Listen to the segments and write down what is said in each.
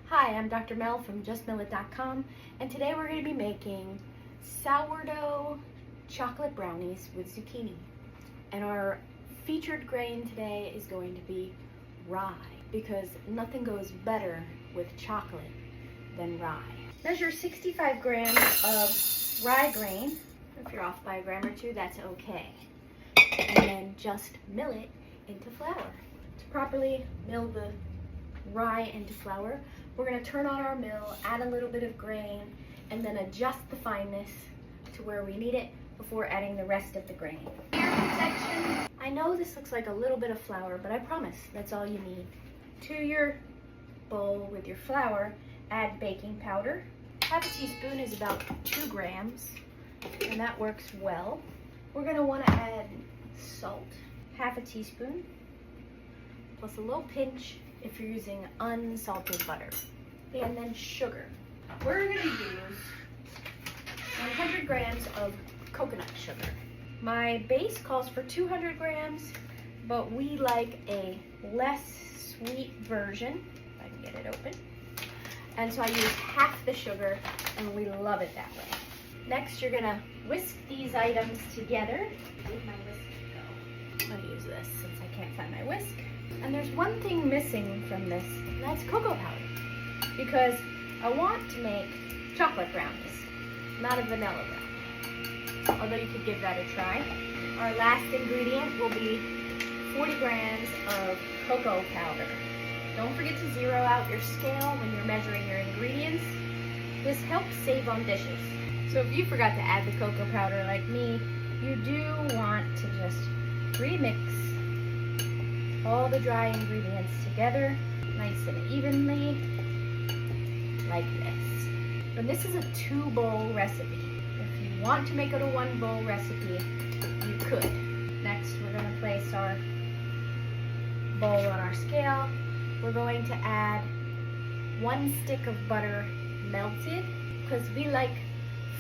Hi, I'm Dr. Mel from justmillet.com, and today we're going to be making sourdough chocolate brownies with zucchini. And our featured grain today is going to be rye, because nothing goes better with chocolate than rye. Measure 65 grams of rye grain. If you're off by a gram or two, that's okay. And then just mill it into flour. To properly mill the rye into flour, we're going to turn on our mill, add a little bit of grain, and then adjust the fineness to where we need it before adding the rest of the grain. For your protection, I know this looks like a little bit of flour, but I promise that's all you need. To your bowl with your flour, add baking powder. Half a teaspoon is about 2 grams, and that works well. We're going to want to add salt, half a teaspoon, plus a little pinch if you're using unsalted butter, and then sugar. We're going to use 100 grams of coconut sugar. My base calls for 200 grams, but we like a less sweet version. If I can get it open. And so I use half the sugar, and we love it that way. Next, you're gonna whisk these items together. Where'd my whisk go? I'll use this since I can't find my whisk. And there's one thing missing from this, and that's cocoa powder. Because I want to make chocolate brownies, not a vanilla brownie. Although you could give that a try. Our last ingredient will be 40 grams of cocoa powder. Don't forget to zero out your scale when you're measuring your ingredients. This helps save on dishes. So if you forgot to add the cocoa powder like me, you do want to just remix all the dry ingredients together, nice and evenly, like this. And this is a 2-bowl recipe. If you want to make it a 1-bowl recipe, you could. Next, we're going to place our bowl on our scale. We're going to add 1 stick of butter melted, because we like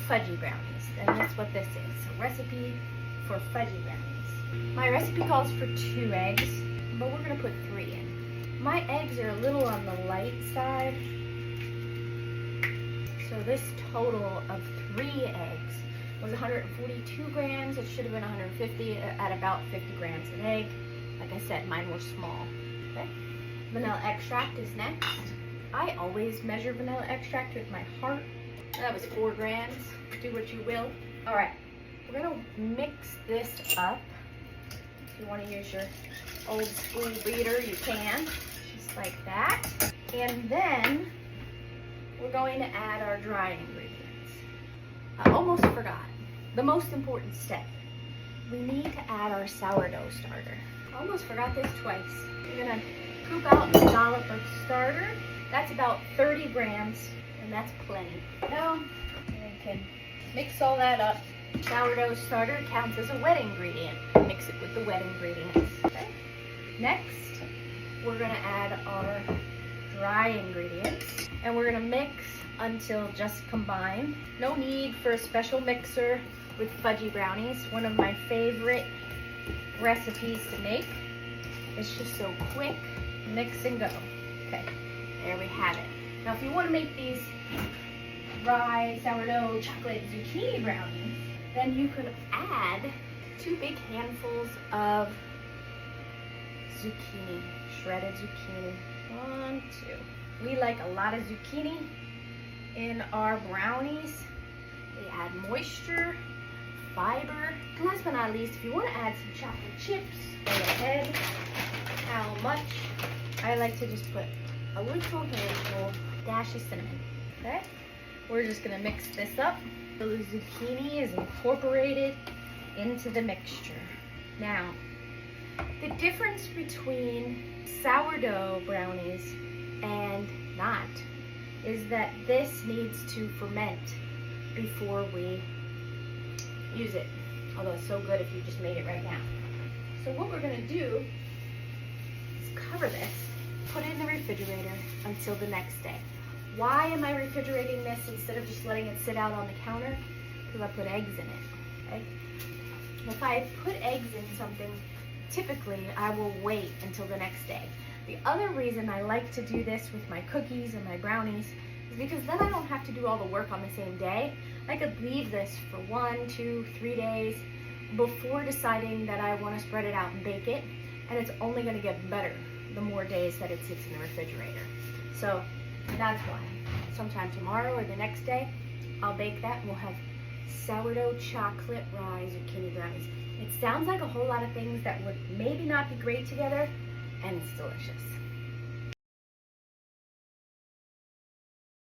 fudgy brownies, and that's what this is, a recipe for fudgy brownies. My recipe calls for 2 eggs, but we're going to put 3 in. My eggs are a little on the light side, so this total of 3 eggs was 142 grams. It should have been 150 at about 50 grams an egg. Like I said, mine were small. Okay. Vanilla extract is next. I always measure vanilla extract with my heart. That was 4 grams. Do what you will. All right, we're gonna mix this up. If you want to use your old school beater, you can, just like that. And then we're going to add our dry ingredients. I almost forgot the most important step. We need to add our sourdough starter. I almost forgot this twice. You're gonna scoop out a dollop of starter. That's about 30 grams, and that's plenty. Now, we can mix all that up. Sourdough starter counts as a wet ingredient. Mix it with the wet ingredients. Okay. Next, we're gonna add our dry ingredients, and we're gonna mix until just combined. No need for a special mixer with fudgy brownies. One of my favorite recipes to make. It's just so quick. Mix and go. Okay, there we have it. Now, if you want to make these rye, sourdough, chocolate, zucchini brownies, then you could add 2 big handfuls of zucchini, shredded zucchini. 1, 2. We like a lot of zucchini in our brownies. They add moisture, fiber. And last but not least, if you want to add some chocolate chips, go ahead. How much? I like to just put a little handful, dash of cinnamon. Okay? We're just gonna mix this up. The zucchini is incorporated into the mixture. Now, the difference between sourdough brownies and not is that this needs to ferment before we use it. Although it's so good if you just made it right now. So what we're gonna do is cover this, put it in the refrigerator until the next day. Why am I refrigerating this instead of just letting it sit out on the counter? Because I put eggs in it, okay? If I put eggs in something, typically I will wait until the next day. The other reason I like to do this with my cookies and my brownies is because then I don't have to do all the work on the same day. I could leave this for 1, 2, 3 days before deciding that I want to spread it out and bake it, and it's only going to get better the more days that it sits in the refrigerator. So that's why. Sometime tomorrow or the next day, I'll bake that and we'll have sourdough chocolate rye zucchini brownies. It sounds like a whole lot of things that would maybe not be great together, and it's delicious.